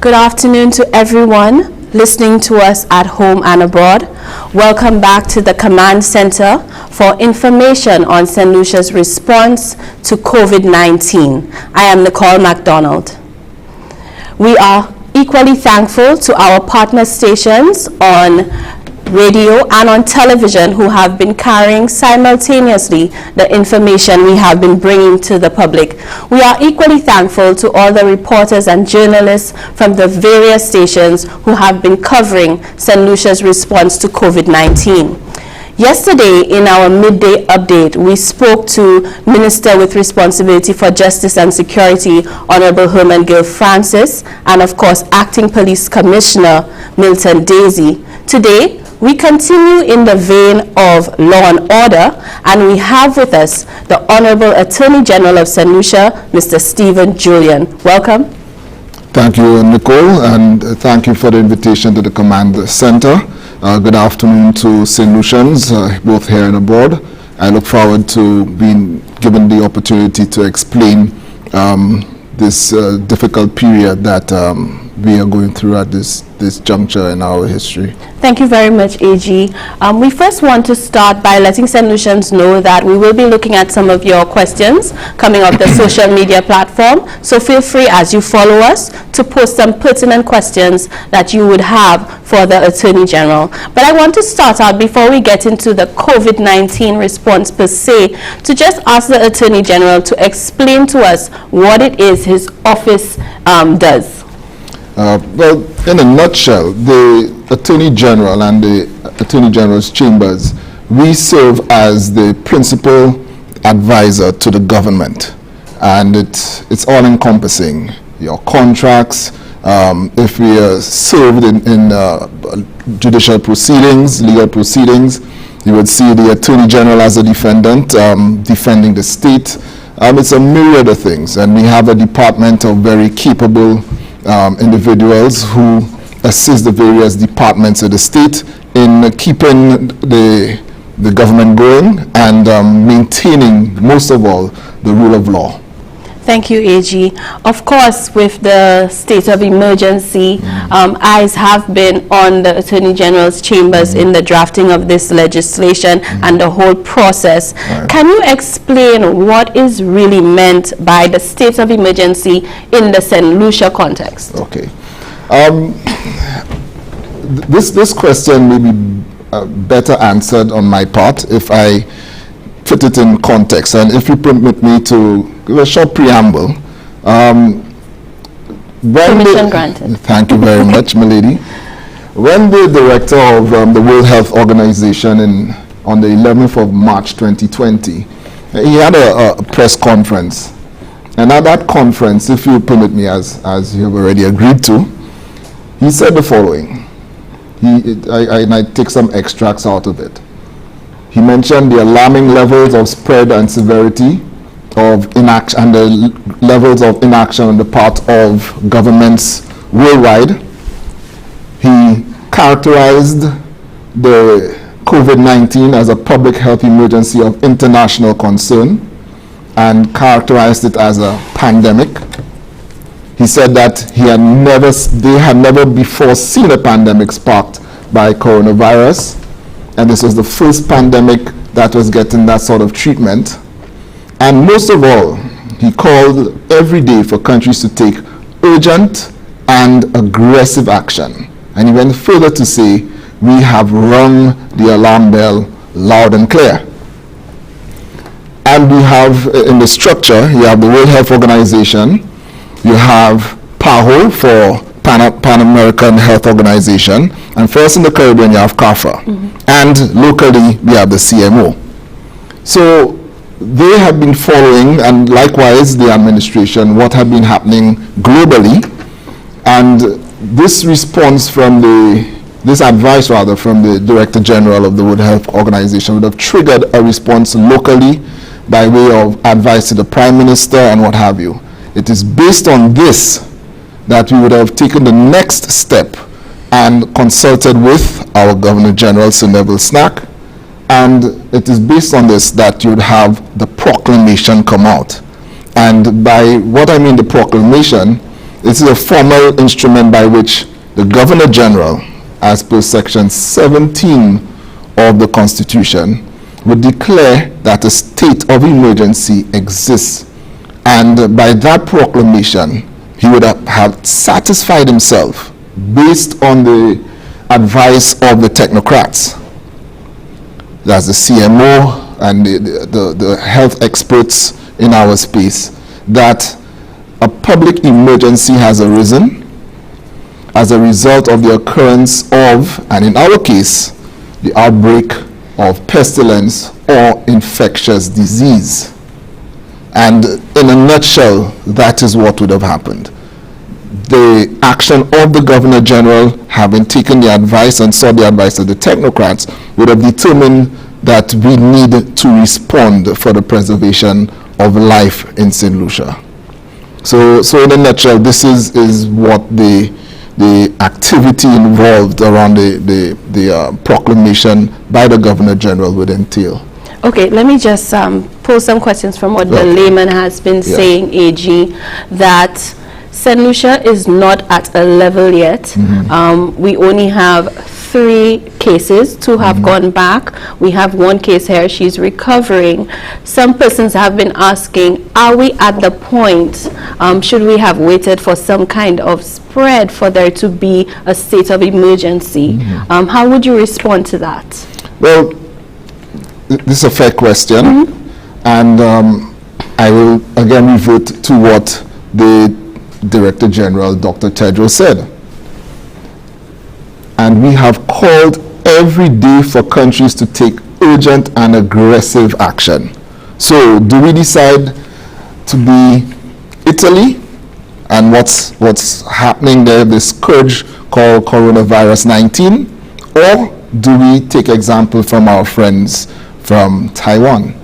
Good afternoon to everyone listening to us at home and abroad. Welcome back to the Command Center for information on St. Lucia's response to COVID-19. I am Nicole MacDonald. We are equally thankful to our partner stations on radio and on television who have been carrying simultaneously the information we have been bringing to the public. We are equally thankful to all the reporters and journalists from the various stations who have been covering St. Lucia's response to COVID-19. Yesterday, in our midday update, we spoke to Minister with Responsibility for Justice and Security, Honorable Herman Gill Francis, and of course, Acting Police Commissioner Milton Daisy. Today, we continue in the vein of law and order, and we have with us the Honorable Attorney General of St. Lucia, Mr. Stephen Julien. Welcome. Thank you, Nicole, and thank you for the invitation to the Command Center. Good afternoon to St. Lucians, both here and abroad. I look forward to being given the opportunity to explain this difficult period that we are going through at this juncture in our history. Thank you very much, AG. We first want to start by letting St. Lucians know that we will be looking at some of your questions coming off the social media platform. So feel free, as you follow us, to post some pertinent questions that you would have for the Attorney General. But I want to start out, before we get into the COVID-19 response per se, to just ask the Attorney General to explain to us what it is his office does. Well, in a nutshell, the Attorney General and the Attorney General's chambers, we serve as the principal advisor to the government, and it's all-encompassing. Your contracts, if we are served in judicial proceedings, legal proceedings, you would see the Attorney General as a defendant, defending the state. It's a myriad of things, and we have a department of very capable individuals who assist the various departments of the state in keeping the government going and maintaining, most of all, the rule of law. Thank you, AG. Of course, with the state of emergency, eyes have been on the Attorney General's chambers in the drafting of this legislation and the whole process. Right. Can you explain what is really meant by the state of emergency in the St. Lucia context? Okay. This question may be better answered on my part if I put it in context, and if you permit me to give a short preamble. Permission granted. Thank you very much, my lady. When the director of the World Health Organization on the 11th of March 2020, he had a press conference, and at that conference, if you permit me, as you have already agreed to, he said the following. I take some extracts out of it. He mentioned the alarming levels of spread and severity of inaction and the levels of inaction on the part of governments worldwide. He characterized the COVID-19 as a public health emergency of international concern and characterized it as a pandemic. He said that they had never before seen a pandemic sparked by coronavirus, and this was the first pandemic that was getting that sort of treatment. And most of all, he called every day for countries to take urgent and aggressive action. And he went further to say, we have rung the alarm bell loud and clear. And we have, in the structure, you have the World Health Organization, you have PAHO for Pan American Health Organization, and first in the Caribbean you have CARPHA, and locally we have the CMO. So they have been following, and likewise the administration, what had been happening globally, and this response from this advice rather from the Director General of the World Health Organization would have triggered a response locally by way of advice to the Prime Minister and what have you. It is based on this that we would have taken the next step and consulted with our Governor General, Sir Neville Snack, and it is based on this that you would have the proclamation come out. And by what I mean the proclamation This is a formal instrument by which the Governor General, as per Section 17 of the Constitution, would declare that a state of emergency exists. And by that proclamation, he would have satisfied himself based on the advice of the technocrats. That's the CMO and the health experts in our space, that a public emergency has arisen as a result of the occurrence of, and in our case, the outbreak of pestilence or infectious disease. And in a nutshell, that is what would have happened. The action of the Governor General, having taken the advice and sought the advice of the technocrats, would have determined that we need to respond for the preservation of life in St. Lucia. So in a nutshell, this is what the activity involved around the proclamation by the Governor General would entail. Okay, let me just pose some questions from what the layman has been saying, AG, that St. Lucia is not at a level yet. We only have 3 cases, 2 have gone back. We have 1 case here, she's recovering. Some persons have been asking, are we at the point, should we have waited for some kind of spread for there to be a state of emergency? How would you respond to that? Well, this is a fair question, and I will again revert to what the Director General, Dr. Tedros, said. And we have called every day for countries to take urgent and aggressive action. So do we decide to be Italy and what's happening there, this scourge called coronavirus 19, or do we take example from our friends from Taiwan?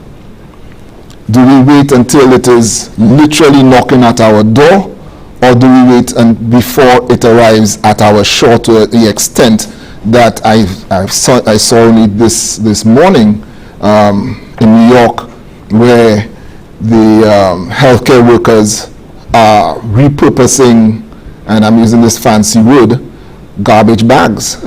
Do we wait until it is literally knocking at our door, or do we wait before it arrives at our shore to the extent that I saw only this morning in New York, where the healthcare workers are repurposing, and I'm using this fancy word, garbage bags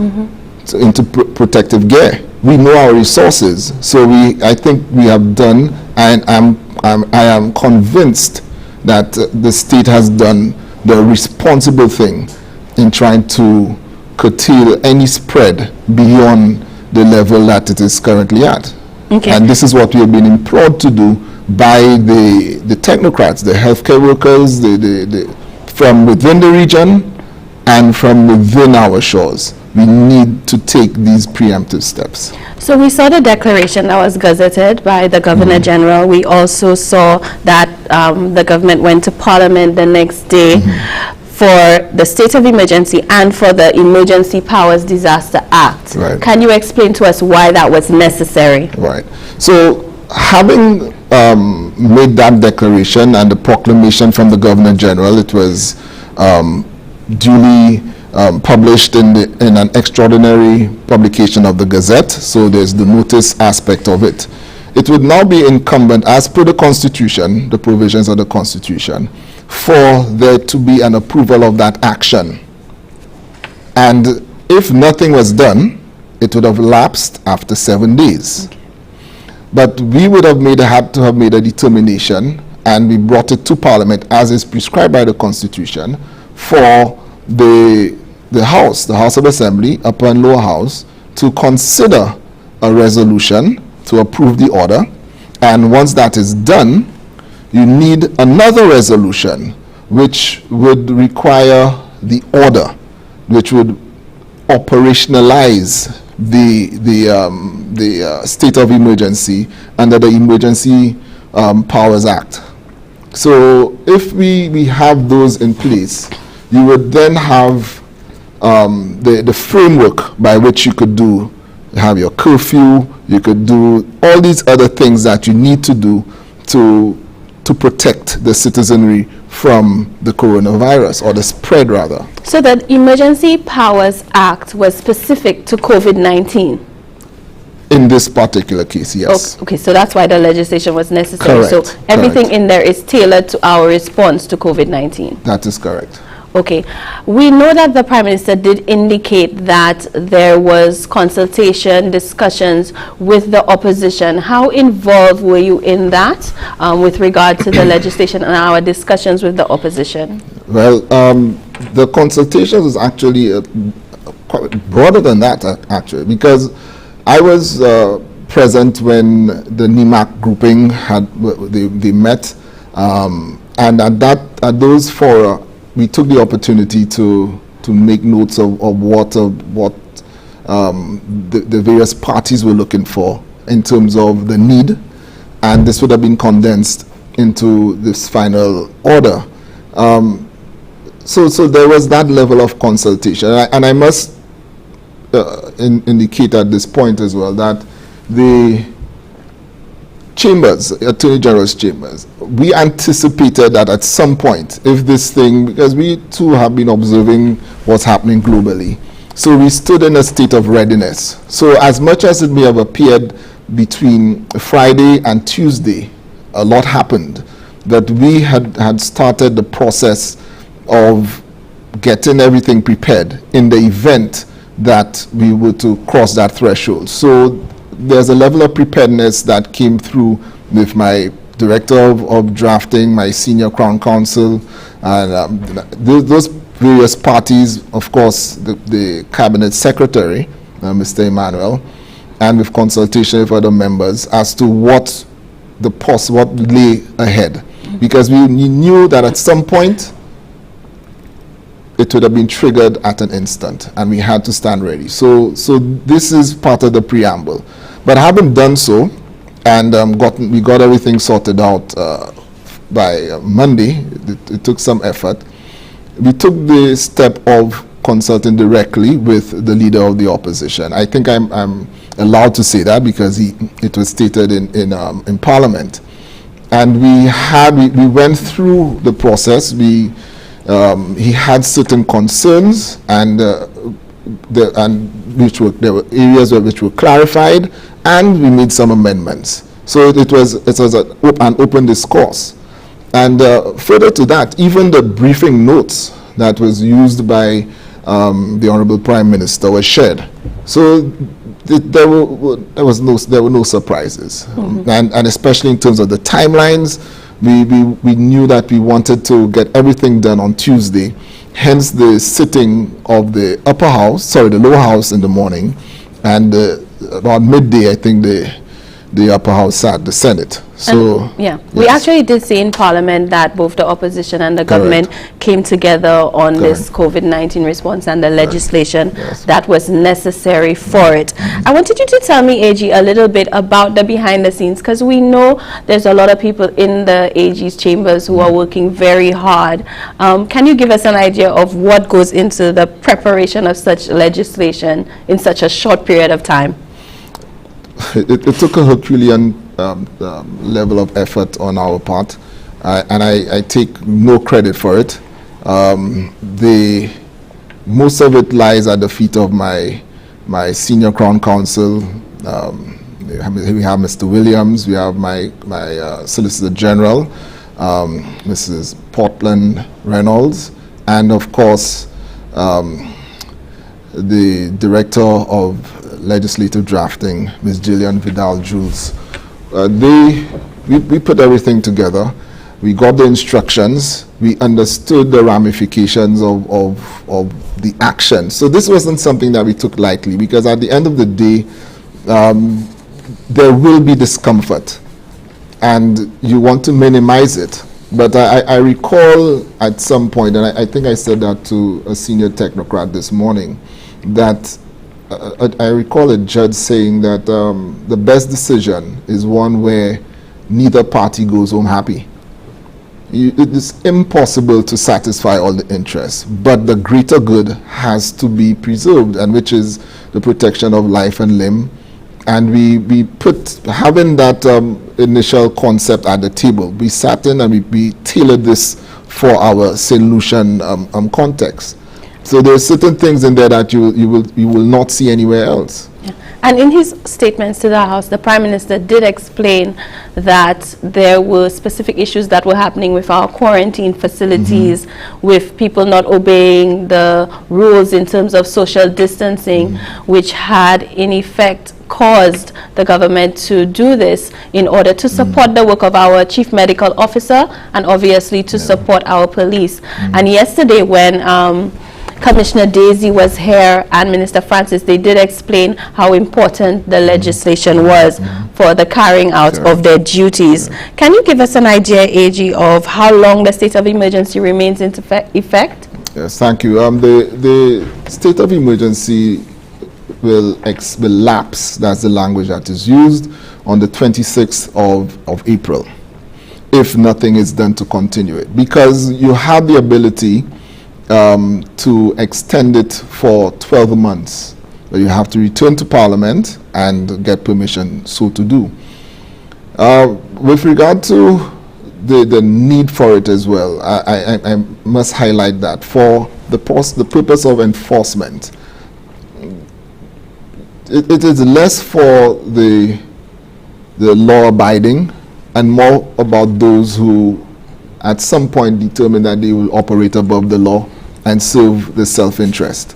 into protective gear. We know our resources, so I think we have done, and I am convinced that the state has done the responsible thing in trying to curtail any spread beyond the level that it is currently at. Okay. And this is what we have been implored to do by the technocrats, the healthcare workers, from within the region and from within our shores. We need to take these preemptive steps. So we saw the declaration that was gazetted by the Governor General. We also saw that the government went to Parliament the next day for the state of emergency and for the Emergency Powers Disaster Act. Right. Can you explain to us why that was necessary? Right. So having made that declaration and the proclamation from the Governor General, it was duly published in an extraordinary publication of the Gazette, so there's the notice aspect of it. It would now be incumbent, as per the Constitution, the provisions of the Constitution, for there to be an approval of that action. And if nothing was done, it would have lapsed after 7 days. Okay. But we would have had to have made a determination, and we brought it to Parliament as is prescribed by the Constitution, for the House of Assembly, upper and lower house, to consider a resolution to approve the order. And once that is done, you need another resolution which would require the order, which would operationalize the state of emergency under the Emergency Powers Act. So if we have those in place, you would then have the framework by which you could have your curfew, you could do all these other things that you need to do to protect the citizenry from the coronavirus, or the spread rather. So the Emergency Powers Act was specific to COVID-19? In this particular case, yes. Okay, so that's why the legislation was necessary. Correct. So everything in there is tailored to our response to COVID-19. That is correct. Okay. We know that the Prime Minister did indicate that there was consultation, discussions with the opposition. How involved were you in that with regard to the legislation and our discussions with the opposition? Well, the consultation was actually quite broader than that, actually, because I was present when the NIMAC grouping they met, and at those fora, we took the opportunity to make notes of what the various parties were looking for in terms of the need, and this would have been condensed into this final order. So there was that level of consultation, and I must indicate at this point as well that the chambers, Attorney General's chambers, we anticipated that at some point, if this thing, because we too have been observing what's happening globally, so we stood in a state of readiness. So as much as it may have appeared between Friday and Tuesday, a lot happened, that we had started the process of getting everything prepared in the event that we were to cross that threshold. So there's a level of preparedness that came through with my director of drafting, my senior Crown Counsel, and those various parties, of course, the Cabinet Secretary, Mr. Emmanuel, and with consultation with other members as to what lay ahead. Because we knew that at some point, it would have been triggered at an instant, and we had to stand ready. So this is part of the preamble. But having done so, and we got everything sorted out by Monday, it took some effort. We took the step of consulting directly with the leader of the opposition. I think I'm allowed to say that because it was stated in Parliament. And we went through the process. He had certain concerns, and there were areas which were clarified, and we made some amendments. So it was an open discourse. And further to that, even the briefing notes that was used by the Honorable Prime Minister were shared. So there were no surprises, and especially in terms of the timelines. We knew that we wanted to get everything done on Tuesday, hence the sitting of the the lower house in the morning, and about midday, I think the upper house sat, the Senate. So we actually did see in Parliament that both the opposition and the government came together on this COVID-19 response and the legislation that was necessary for it. I wanted you to tell me, AG, a little bit about the behind the scenes, because we know there's a lot of people in the AG's chambers who are working very hard. Can you give us an idea of what goes into the preparation of such legislation in such a short period of time? It took a Herculean level of effort on our part, and I take no credit for it. Most of it lies at the feet of my senior Crown Counsel. We have Mr. Williams, we have my Solicitor General, Mrs. Portland Reynolds, and of course the Director of Legislative Drafting, Ms. Julien Vidal-Jules. We put everything together. We got the instructions. We understood the ramifications of the action. So this wasn't something that we took lightly, because at the end of the day, there will be discomfort, and you want to minimize it. But I recall at some point, and I think I said that to a senior technocrat this morning, that I recall a judge saying that the best decision is one where neither party goes home happy. It is impossible to satisfy all the interests, but the greater good has to be preserved, and which is the protection of life and limb. And we put, having that initial concept at the table, we sat in and we tailored this for our St. Lucian context. So there are certain things in there that you will not see anywhere else. Yeah. And in his statements to the House, the Prime Minister did explain that there were specific issues that were happening with our quarantine facilities, with people not obeying the rules in terms of social distancing, which had in effect caused the government to do this in order to support the work of our chief medical officer and obviously to support our police. And yesterday when Commissioner Daisy was here and Minister Francis, they did explain how important the legislation was for the carrying out of their duties. Can you give us an idea, AG, of how long the state of emergency remains in effect? Yes, thank you. The state of emergency will lapse, that's the language that is used, on the 26th of April, if nothing is done to continue it. Because you have the ability to extend it for 12 months. But you have to return to Parliament and get permission so to do. With regard to the need for it as well, I must highlight that for the purpose of enforcement, it is less for the law-abiding and more about those who at some point determine that they will operate above the law and serve the self-interest.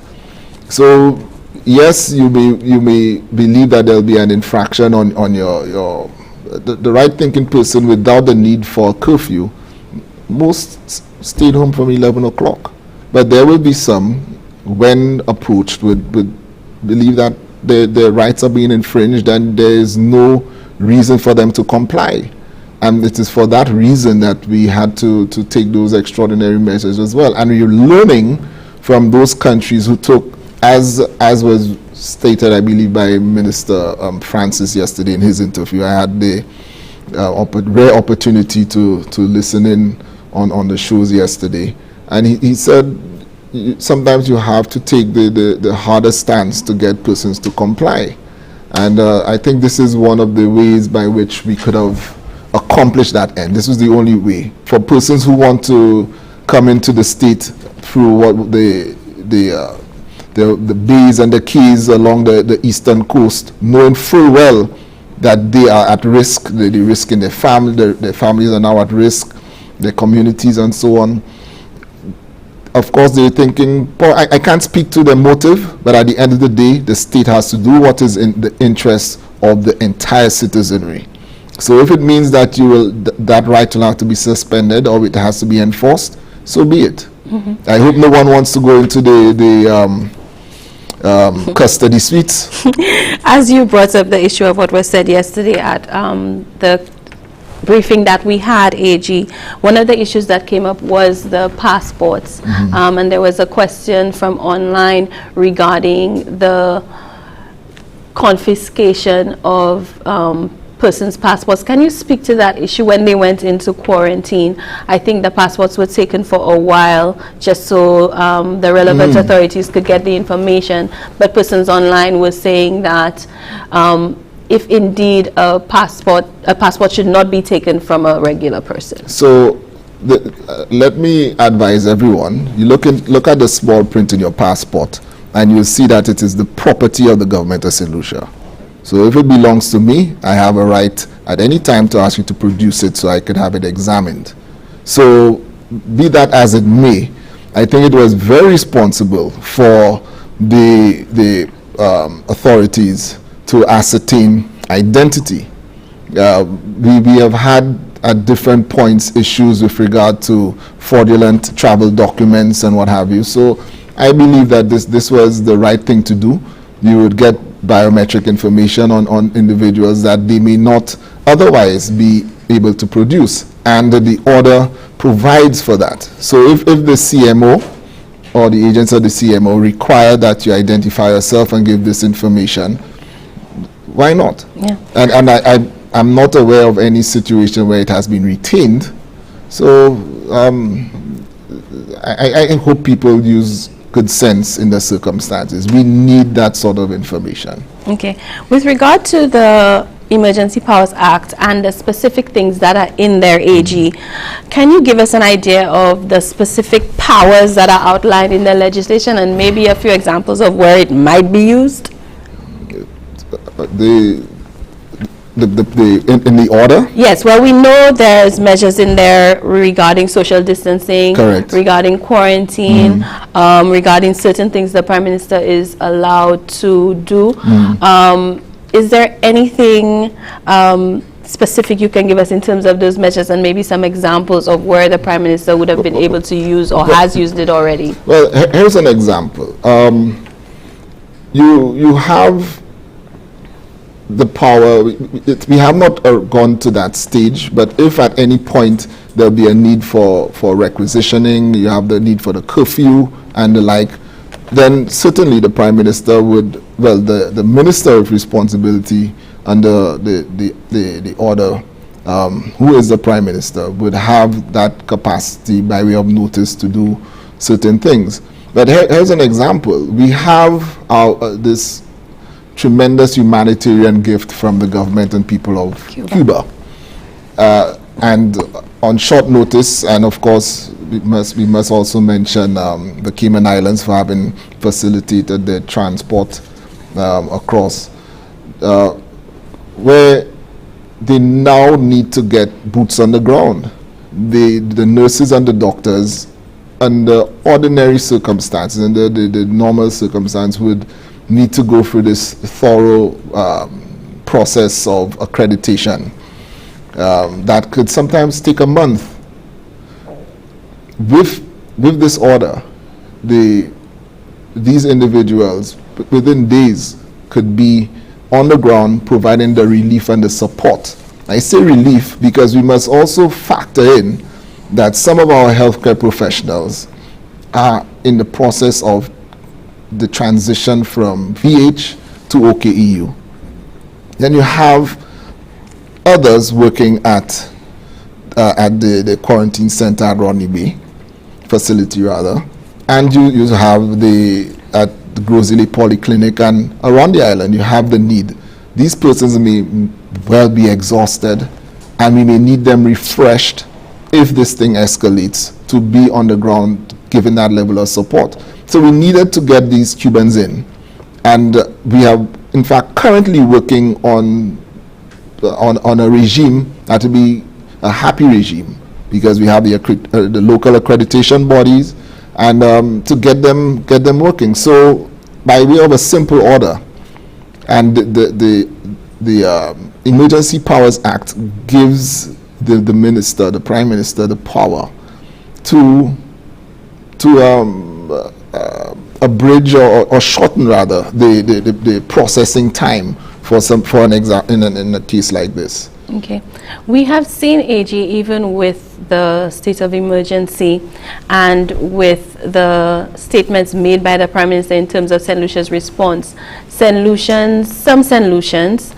So yes, you may believe that there'll be an infraction on the right thinking person without the need for a curfew. Most stayed home from 11 o'clock, but there will be some, when approached, would believe that their rights are being infringed and there is no reason for them to comply. And it is for that reason that we had to take those extraordinary measures as well. And we're learning from those countries who took, as was stated, I believe, by Minister Francis yesterday in his interview. I had the rare opportunity to listen in on the shows yesterday. And he said sometimes you have to take the harder stance to get persons to comply. And I think this is one of the ways by which we could have accomplish that end. This was the only way for persons who want to come into the state through what the bays and the quays along the eastern coast, knowing full well that they are at risk, the risk in their family, their families are now at risk, their communities and so on. Of course, they're thinking, well, I can't speak to the motive, but at the end of the day, the state has to do what is in the interest of the entire citizenry. So if it means that that right will have to be suspended or it has to be enforced, so be it. I hope no one wants to go into the custody suites. As you brought up the issue of what was said yesterday at the briefing that we had, AG, one of the issues that came up was the passports. And there was a question from online regarding the confiscation of persons' passports. Can you speak to that issue? When they went into quarantine, I think the passports were taken for a while just so the relevant authorities could get the information, but persons online were saying that if indeed a passport should not be taken from a regular person. So let me advise everyone, you look at the small print in your passport and you'll see that it is the property of the government of St. Lucia. So if it belongs to me, I have a right at any time to ask you to produce it so I could have it examined. So be that as it may, I think it was very responsible for the authorities to ascertain identity. We have had at different points issues with regard to fraudulent travel documents and what have you. So I believe that this was the right thing to do. You would get biometric information on individuals that they may not otherwise be able to produce, and the order provides for that. So if the CMO or the agents of the CMO require that you identify yourself and give this information, why not? Yeah. And I'm not aware of any situation where it has been retained. So I hope people use good sense in the circumstances. We need that sort of information. Okay. With regard to the Emergency Powers Act and the specific things that are in there, AG, can you give us an idea of the specific powers that are outlined in the legislation and maybe a few examples of where it might be used? in the order? Yes, well, we know there's measures in there regarding social distancing, Correct. regarding quarantine, regarding certain things the Prime Minister is allowed to do. Is there anything specific you can give us in terms of those measures and maybe some examples of where the Prime Minister would have been able to use or has used it already? Well, here's an example. You have the power. We have not gone to that stage, but if at any point there'll be a need for requisitioning, you have the need for the curfew and the like, then certainly the Prime Minister would, well, the Minister of Responsibility under the order, who is the Prime Minister, would have that capacity by way of notice to do certain things. But here's an example. We have this tremendous humanitarian gift from the government and people of Cuba. And on short notice, and of course, we must also mention the Cayman Islands for having facilitated the transport across, where they now need to get boots on the ground. The nurses and the doctors, under ordinary circumstances, under the normal circumstance, would need to go through this thorough process of accreditation that could sometimes take a month. With this order, these individuals within days could be on the ground providing the relief and the support. I say relief because we must also factor in that some of our healthcare professionals are in the process of the transition from VH to OKEU. Then you have others working at the quarantine center at Rodney Bay facility rather, and you have at the Grosley Polyclinic and around the island you have the need. These persons may well be exhausted, and we may need them refreshed if this thing escalates, to be on the ground given that level of support. So we needed to get these Cubans in, and we are in fact currently working on a regime that will be a happy regime, because we have the local accreditation bodies, and to get them working. So by way of a simple order, and the Emergency Powers Act gives the minister, the Prime Minister, the power to abridge or shorten rather the processing time for an exam in a case like this. Okay, we have seen AG, even with the state of emergency and with the statements made by the Prime Minister in terms of St. Lucia's response, some St. Lucians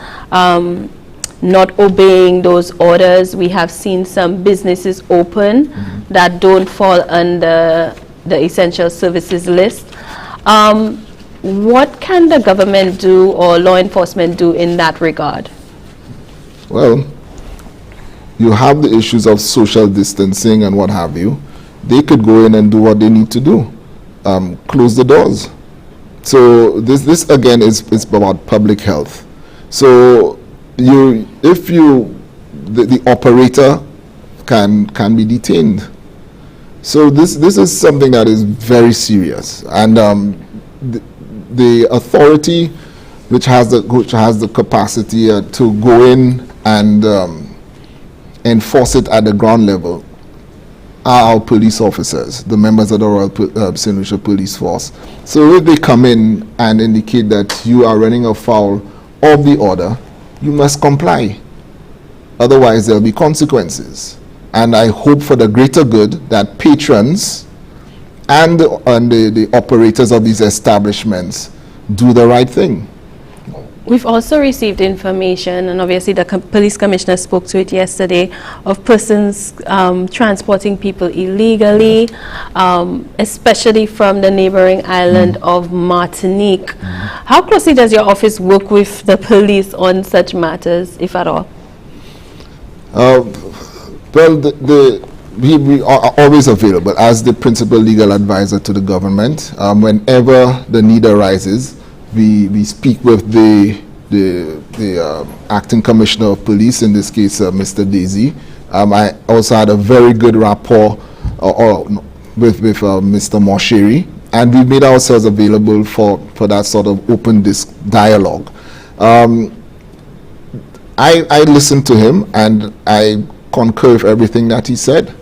not obeying those orders. We have seen some businesses open that don't fall under the essential services list. What can the government do or law enforcement do in that regard? Well, you have the issues of social distancing and what have you. They could go in and do what they need to do, close the doors. So this again is about public health. So if the operator can be detained. So this is something that is very serious, and the authority which has the capacity to go in and enforce it at the ground level are our police officers, the members of the Royal St. Lucia Police Force. So if they come in and indicate that you are running afoul of the order, you must comply. Otherwise, there will be consequences. And I hope for the greater good that patrons and the operators of these establishments do the right thing. We've also received information, and obviously the police commissioner spoke to it yesterday, of persons transporting people illegally, especially from the neighboring island of Martinique. How closely does your office work with the police on such matters, if at all? Well, we are always available as the principal legal advisor to the government. Whenever the need arises, we speak with the the acting commissioner of police, in this case, Mr. Daisy. I also had a very good rapport with Mr. Mosheri, and we made ourselves available for that sort of open dialogue. I listened to him, and I concur with everything that he said,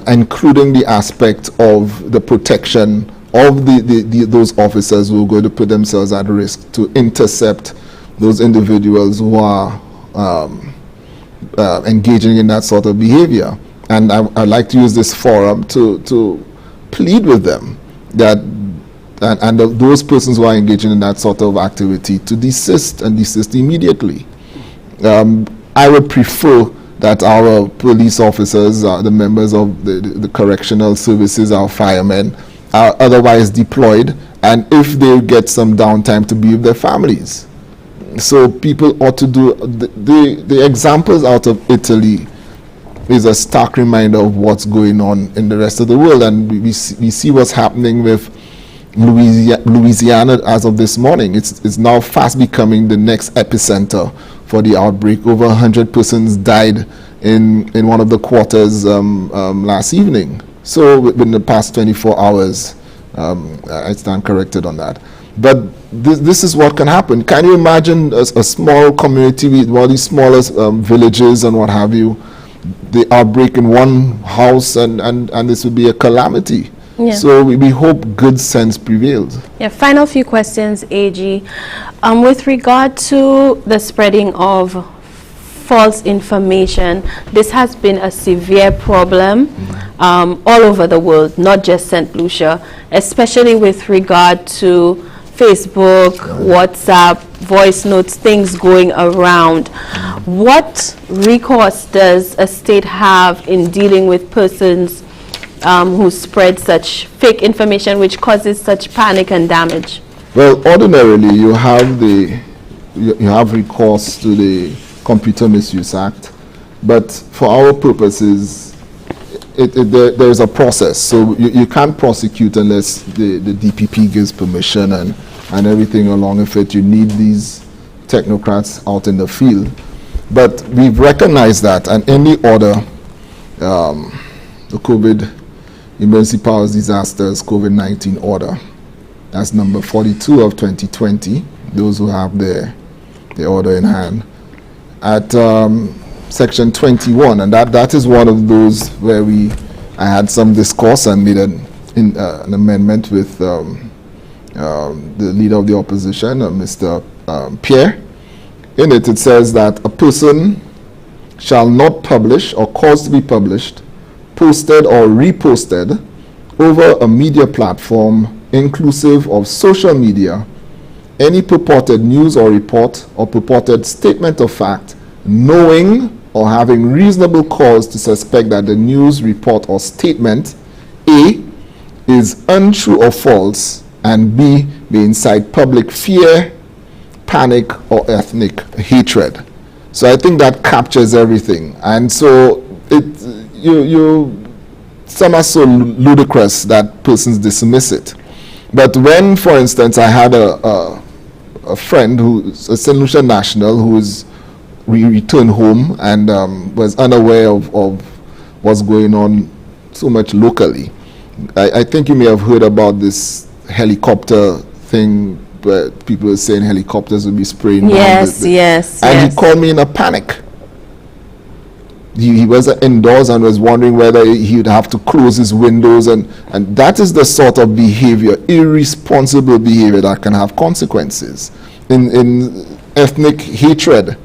including the aspect of the protection of those officers who are going to put themselves at risk to intercept those individuals who are engaging in that sort of behavior. And I'd like to use this forum to plead with them that those persons who are engaging in that sort of activity to desist, and desist immediately. I would prefer that our police officers, the members of the correctional services, our firemen, are otherwise deployed, and if they get some downtime, to be with their families. So people ought to do, the examples out of Italy is a stark reminder of what's going on in the rest of the world, and we see what's happening with Louisiana as of this morning. It's now fast becoming the next epicenter for the outbreak. Over 100 persons died in one of the quarters last evening. So within the past 24 hours, I stand corrected on that. But this is what can happen. Can you imagine a small community with all these smallest villages and what have you, the outbreak in one house, and this would be a calamity. Yeah. So we hope good sense prevails. Yeah, final few questions, AG. With regard to the spreading of false information, this has been a severe problem all over the world, not just St. Lucia, especially with regard to Facebook, WhatsApp, voice notes, things going around. What recourse does a state have in dealing with persons who spread such fake information which causes such panic and damage? Well, ordinarily you have recourse to the Computer Misuse Act, but for our purposes there's a process, so you can't prosecute unless the DPP gives permission and everything along with it. You need these technocrats out in the field, but we've recognized that, and in the order, the COVID Emergency Powers Disasters COVID-19 order, that's number 42 of 2020, those who have the order in hand, at section 21, and that is one of those where I had some discourse and made an amendment with the leader of the opposition, Mr. Pierre. In it says that a person shall not publish or cause to be published, posted or reposted over a media platform inclusive of social media any purported news or report or purported statement of fact, knowing or having reasonable cause to suspect that the news, report, or statement, A, is untrue or false, and B, may incite public fear, panic, or ethnic hatred. So I think that captures everything. And so some are so ludicrous that persons dismiss it. But when, for instance, I had a friend who's a St. Lucia national who is returned home and was unaware of what's going on so much locally. I think you may have heard about this helicopter thing where people are saying helicopters will be spraying. Yes. And he called me in a panic. He was indoors and was wondering whether he would have to close his windows, and that is the sort of behavior, irresponsible behavior, that can have consequences. In ethnic hatred,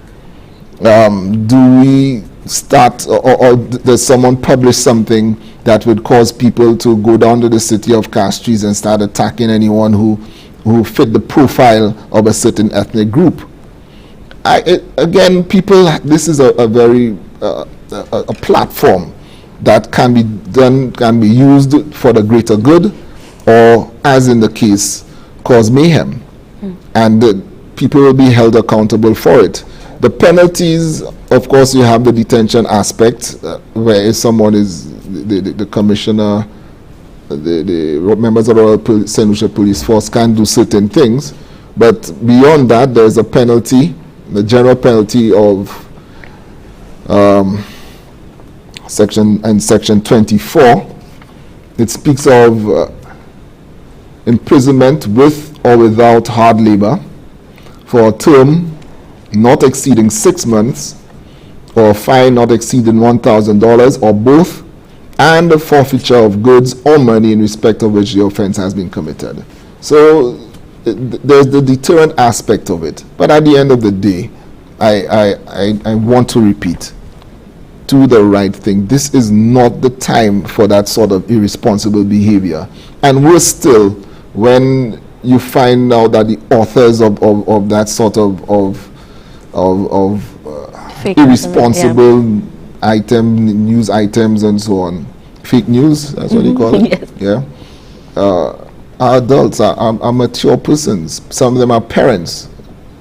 do we start, or does someone publish something that would cause people to go down to the city of Castries and start attacking anyone who fit the profile of a certain ethnic group? Again, people, this is a very a platform that can be used for the greater good, or, as in the case, cause mayhem, and people will be held accountable for it. The penalties, of course, you have the detention aspect, where if someone is the commissioner, the members of the St. Lucia Police Force can do certain things, But beyond that, there's a penalty, the general penalty of section 24. It speaks of imprisonment with or without hard labor for a term not exceeding 6 months, or a fine not exceeding $1,000, or both, and the forfeiture of goods or money in respect of which the offense has been committed. So there's the deterrent aspect of it. But at the end of the day, I want to repeat, do the right thing. This is not the time for that sort of irresponsible behavior. And worse still, when you find out that the authors of that sort of irresponsible news items and so on, fake news, that's what you call it. Yes. Yeah. Are adults, are mature persons. Some of them are parents.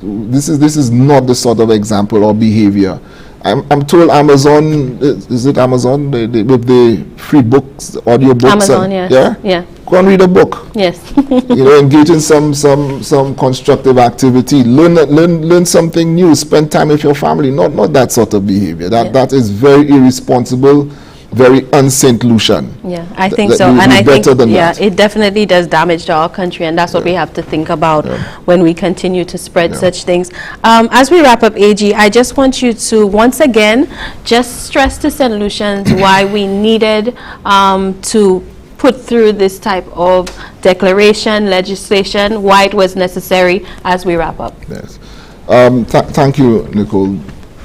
This is not the sort of example or behavior. I'm told Amazon, is it Amazon, with the free books, audio books? Amazon, yes. Yeah. Go and read a book. Yes. Engage in some constructive activity. Learn something new. Spend time with your family. Not that sort of behavior. That is very irresponsible, very un-Saint Lucian. Yeah, I think so. And I think, it definitely does damage to our country, and that's what we have to think about when we continue to spread such things. As we wrap up, AG, I just want you to once again just stress to St. Lucians why we needed to put through this type of declaration, legislation, why it was necessary as we wrap up. Yes. Thank you, Nicole.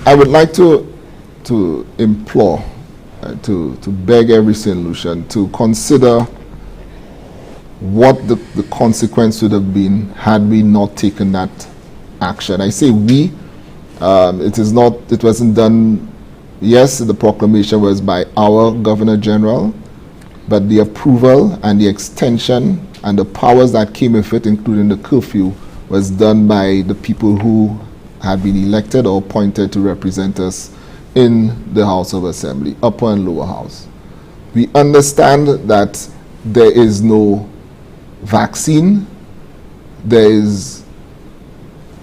I would like to implore, to beg every St. Lucian to consider what the consequence would have been had we not taken that action. I say we, it wasn't done, yes, the proclamation was by our Governor General, but the approval and the extension and the powers that came with it, including the curfew, was done by the people who had been elected or appointed to represent us in the House of Assembly, upper and lower house. We understand that there is no vaccine. There is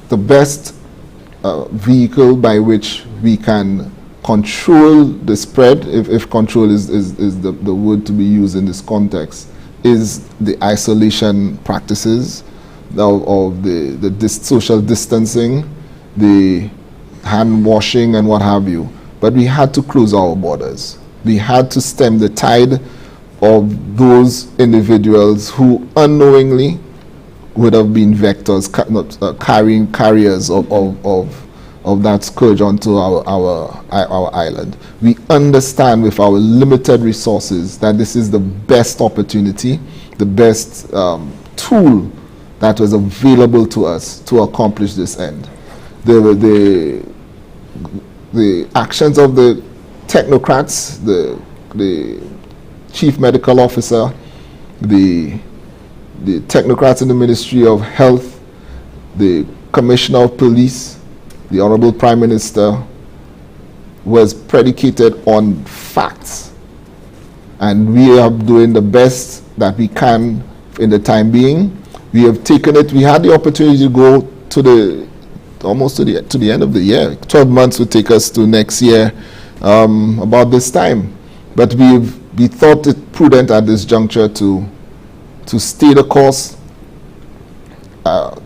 the best vehicle by which we can control the spread, if control is the word to be used in this context, is the isolation practices of the social distancing, the hand washing and what have you. But we had to close our borders. We had to stem the tide of those individuals who unknowingly would have been vectors, carriers of that scourge onto our island. We understand with our limited resources that this is the best opportunity, the best tool that was available to us to accomplish this end. The actions of the technocrats, the chief medical officer, the technocrats in the Ministry of Health, the Commissioner of Police, the Honorable Prime Minister, was predicated on facts. And we are doing the best that we can in the time being. We have taken it. We had the opportunity to go to almost to the end of the year. 12 months would take us to next year about this time. But we thought it prudent at this juncture to stay the course,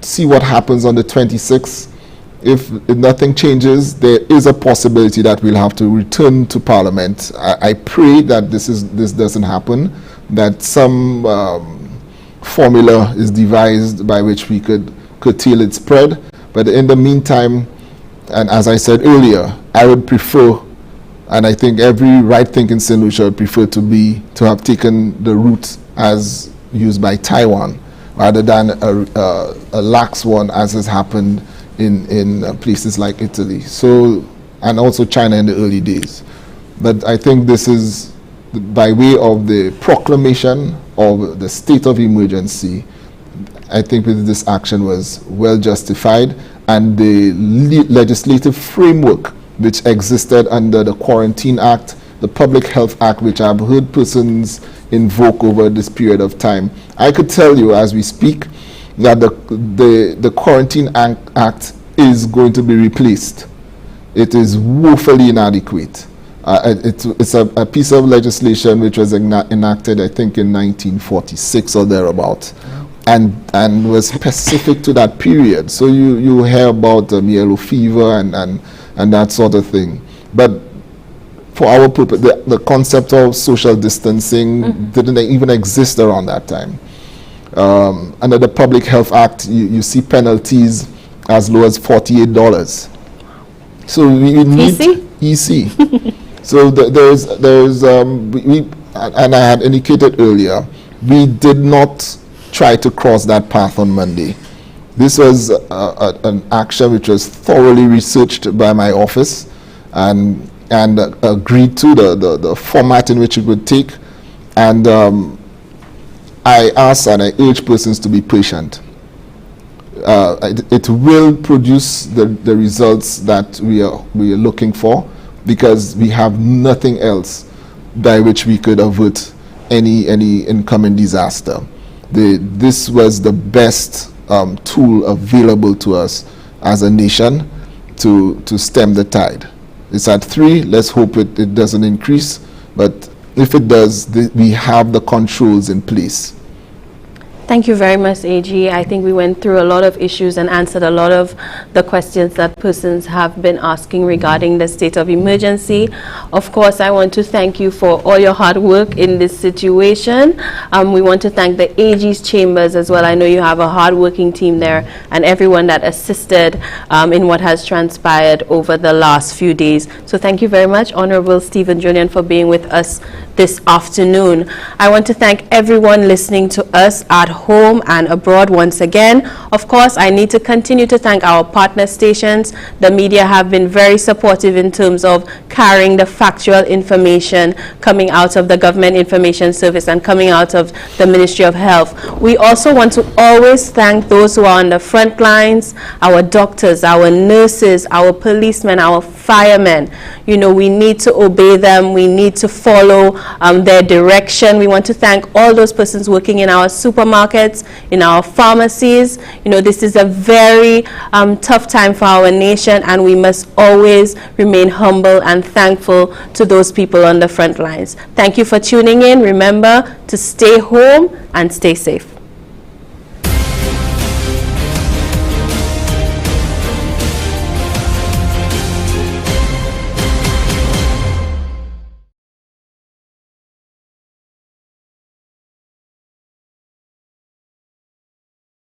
see what happens on the 26th. If nothing changes, there is a possibility that we'll have to return to Parliament. I pray that this doesn't happen, that some formula is devised by which we could curtail its spread. But in the meantime, and as I said earlier, I would prefer, and I think every right-thinking St. Lucia would prefer to have taken the route as used by Taiwan, rather than a lax one as has happened in places like Italy, and also China in the early days. But I think this is by way of the proclamation of the state of emergency. I think this action was well justified, and the legislative framework which existed under the Quarantine Act, the Public Health Act, which I've heard persons invoke over this period of time. I could tell you as we speak that the Quarantine Act is going to be replaced. It is woefully inadequate. It's a piece of legislation which was enacted, I think, in 1946 or thereabout, and was specific to that period. So you hear about yellow fever and that sort of thing. But for our purpose, the concept of social distancing didn't even exist around that time. Under the Public Health Act, you see penalties as low as $48. So we need easy. So there's and I had indicated earlier, we did not try to cross that path on Monday. This was an action which was thoroughly researched by my office and agreed to the format in which it would take. And I ask and I urge persons to be patient. It will produce the results that we are looking for, because we have nothing else by which we could avert any incoming disaster. This was the best tool available to us as a nation to stem the tide. It's at 3. Let's hope it doesn't increase, but if it does, we have the controls in place. Thank you very much, AG. I think we went through a lot of issues and answered a lot of the questions that persons have been asking regarding the state of emergency. Of course, I want to thank you for all your hard work in this situation. We want to thank the AG's chambers as well. I know you have a hard-working team there, and everyone that assisted in what has transpired over the last few days. So thank you very much, Honorable Stephen Julien, for being with us this afternoon. I want to thank everyone listening to us at home and abroad once again. Of course, I need to continue to thank our partner stations. The media have been very supportive in terms of carrying the factual information coming out of the Government Information Service and coming out of the Ministry of Health. We also want to always thank those who are on the front lines, our doctors, our nurses, our policemen, our firemen. You know, we need to obey them. We need to follow their direction. We want to thank all those persons working in our supermarkets, in our pharmacies. You know, this is a very tough time for our nation, and we must always remain humble and thankful to those people on the front lines. Thank you for tuning in. Remember to stay home and stay safe.